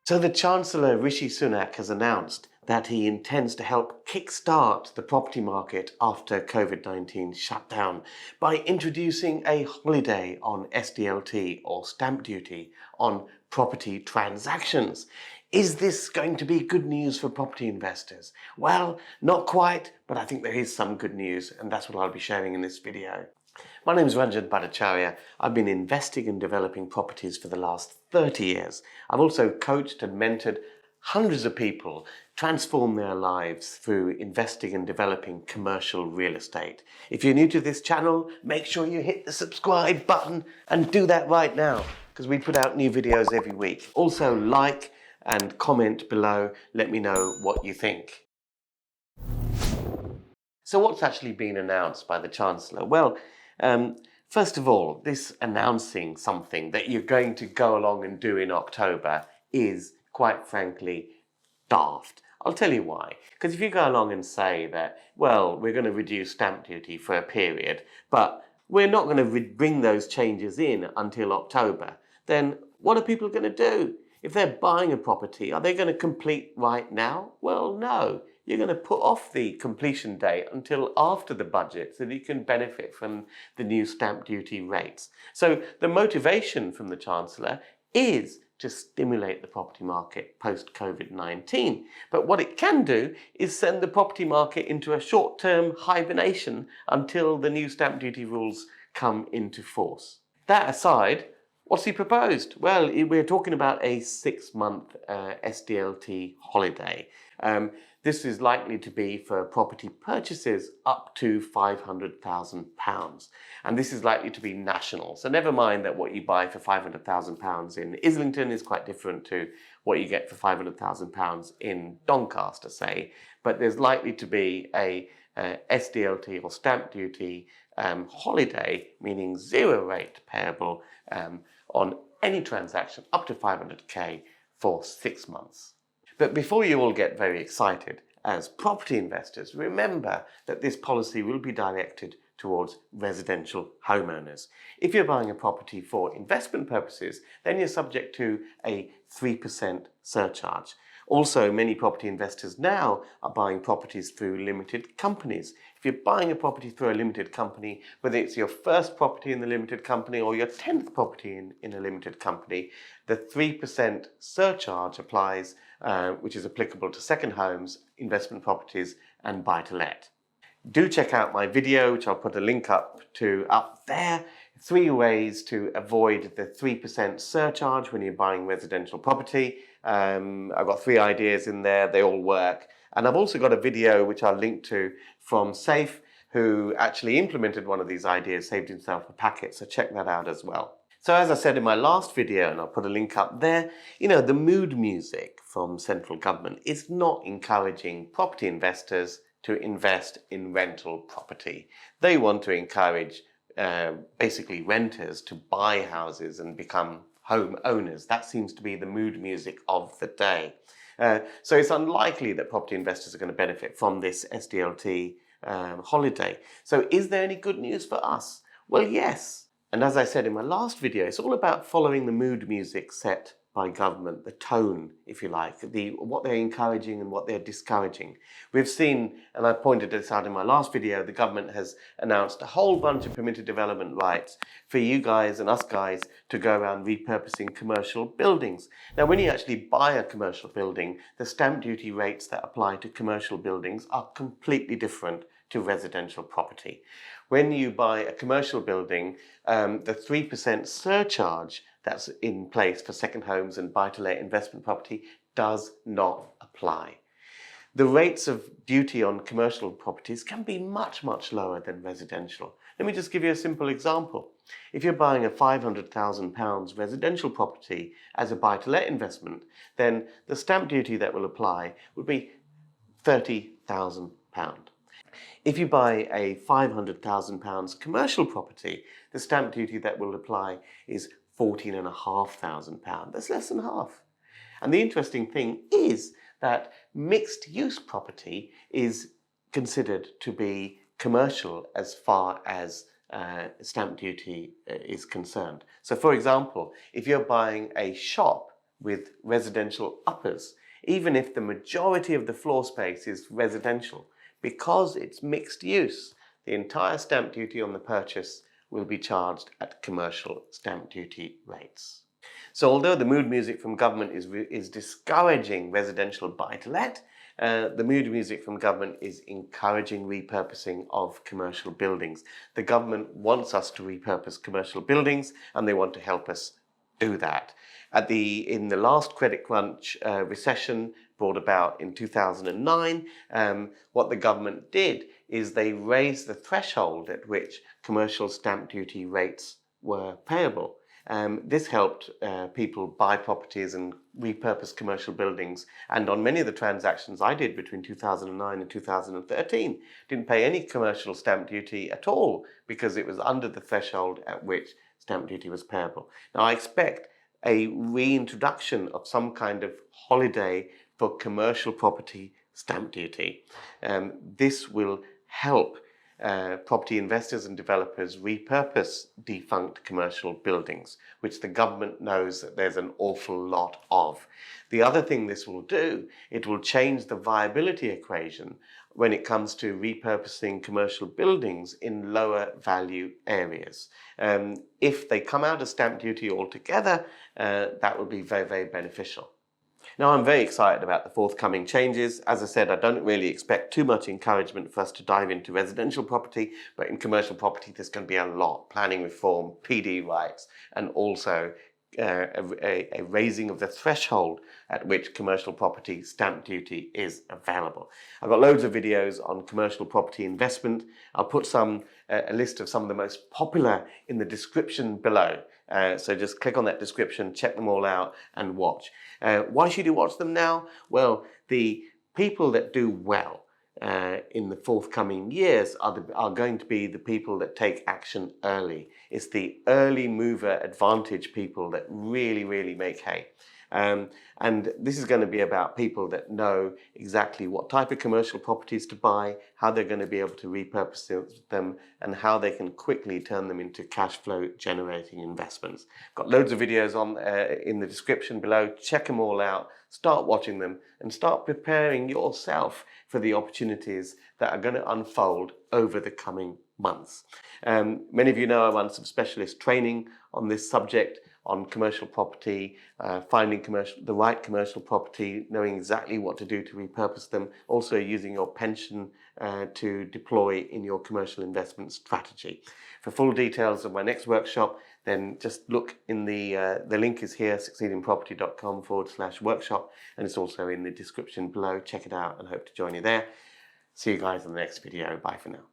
So the Chancellor Rishi Sunak has announced that he intends to help kickstart the property market after COVID-19 shutdown by introducing a holiday on SDLT or stamp duty on property transactions. Is this going to be good news for property investors? Well, not quite, but I think there is some good news, and that's what I'll be sharing in this video. My name is Ranjan Bhattacharya. I've been investing and developing properties for the last 30 years. I've also coached and mentored hundreds of people transform their lives through investing and developing commercial real estate. If you're new to this channel, make sure you hit the subscribe button and do that right now, because we put out new videos every week. Also like and comment below. Let me know what you think. So what's actually been announced by the Chancellor? Well, first of all, this announcing something that you're going to go along and do in October is, quite frankly, daft. I'll tell you why. Because if you go along and say that, well, we're going to reduce stamp duty for a period, but we're not going to bring those changes in until October, then what are people going to do? If they're buying a property, are they going to complete right now? Well, no. You're going to put off the completion date until after the budget so that you can benefit from the new stamp duty rates. So the motivation from the Chancellor is to stimulate the property market post-COVID-19. But what it can do is send the property market into a short-term hibernation until the new stamp duty rules come into force. That aside, what's he proposed? Well, we're talking about a 6-month SDLT holiday. This is likely to be for property purchases up to £500,000. And this is likely to be national. So never mind that what you buy for £500,000 in Islington is quite different to what you get for £500,000 in Doncaster, say. But there's likely to be a SDLT or stamp duty holiday, meaning zero rate payable on any transaction up to 500k for 6 months. But before you all get very excited, as property investors, remember that this policy will be directed towards residential homeowners. If you're buying a property for investment purposes, then you're subject to a 3% surcharge. Also, many property investors now are buying properties through limited companies. If you're buying a property through a limited company, whether it's your first property in the limited company or your 10th property in a limited company, the 3% surcharge applies, which is applicable to second homes, investment properties, and buy-to-let. Do check out my video, which I'll put a link up there. 3 ways to avoid the 3% surcharge when you're buying residential property. I've got 3 ideas in there, they all work. And I've also got a video which I'll link to from Safe, who actually implemented one of these ideas, saved himself a packet, so check that out as well. So as I said in my last video, and I'll put a link up there, the mood music from central government is not encouraging property investors to invest in rental property. They want to encourage basically renters to buy houses and become home owners. That seems to be the mood music of the day. So it's unlikely that property investors are going to benefit from this SDLT holiday. So is there any good news for us? Well, yes. And as I said in my last video, it's all about following the mood music set by government, the tone, if you like, what they're encouraging and what they're discouraging. We've seen, and I pointed this out in my last video, the government has announced a whole bunch of permitted development rights for you guys and us guys to go around repurposing commercial buildings. Now, when you actually buy a commercial building, the stamp duty rates that apply to commercial buildings are completely different to residential property. When you buy a commercial building, the 3% surcharge that's in place for second homes and buy-to-let investment property does not apply. The rates of duty on commercial properties can be much, much lower than residential. Let me just give you a simple example. If you're buying a £500,000 residential property as a buy-to-let investment, then the stamp duty that will apply would be £30,000. If you buy a £500,000 commercial property, the stamp duty that will apply is £14,500. That's less than half. And the interesting thing is that mixed use property is considered to be commercial as far as stamp duty is concerned. So for example, if you're buying a shop with residential uppers, even if the majority of the floor space is residential. Because it's mixed use, the entire stamp duty on the purchase will be charged at commercial stamp duty rates. So although the mood music from government is discouraging residential buy-to-let, the mood music from government is encouraging repurposing of commercial buildings. The government wants us to repurpose commercial buildings, and they want to help us do that. In the last credit crunch recession brought about in 2009, what the government did is they raised the threshold at which commercial stamp duty rates were payable. This helped people buy properties and repurpose commercial buildings. And on many of the transactions I did between 2009 and 2013, didn't pay any commercial stamp duty at all because it was under the threshold at which stamp duty was payable. Now, I expect a reintroduction of some kind of holiday for commercial property stamp duty. This will help property investors and developers repurpose defunct commercial buildings, which the government knows that there's an awful lot of. The other thing this will do, it will change the viability equation when it comes to repurposing commercial buildings in lower value areas. If they come out of stamp duty altogether, that will be very, very beneficial. Now, I'm very excited about the forthcoming changes. As I said, I don't really expect too much encouragement for us to dive into residential property, but in commercial property, there's going to be a lot. Planning reform, PD rights, and also a raising of the threshold at which commercial property stamp duty is available. I've got loads of videos on commercial property investment. I'll put a list of some of the most popular in the description below. So just click on that description, check them all out and watch. Why should you watch them now? Well, the people that do well in the forthcoming years are going to be the people that take action early. It's the early mover advantage people that really, really make hay. And this is going to be about people that know exactly what type of commercial properties to buy, how they're going to be able to repurpose them, and how they can quickly turn them into cash flow generating investments. Got loads of videos on in the description below. Check them all out, start watching them, and start preparing yourself for the opportunities that are going to unfold over the coming months. Many of you know I run some specialist training on this subject, on commercial property, finding the right commercial property, knowing exactly what to do to repurpose them, also using your pension to deploy in your commercial investment strategy. For full details of my next workshop, then just look in the link is here, succeedingproperty.com/workshop, and it's also in the description below. Check it out and hope to join you there. See you guys in the next video. Bye for now.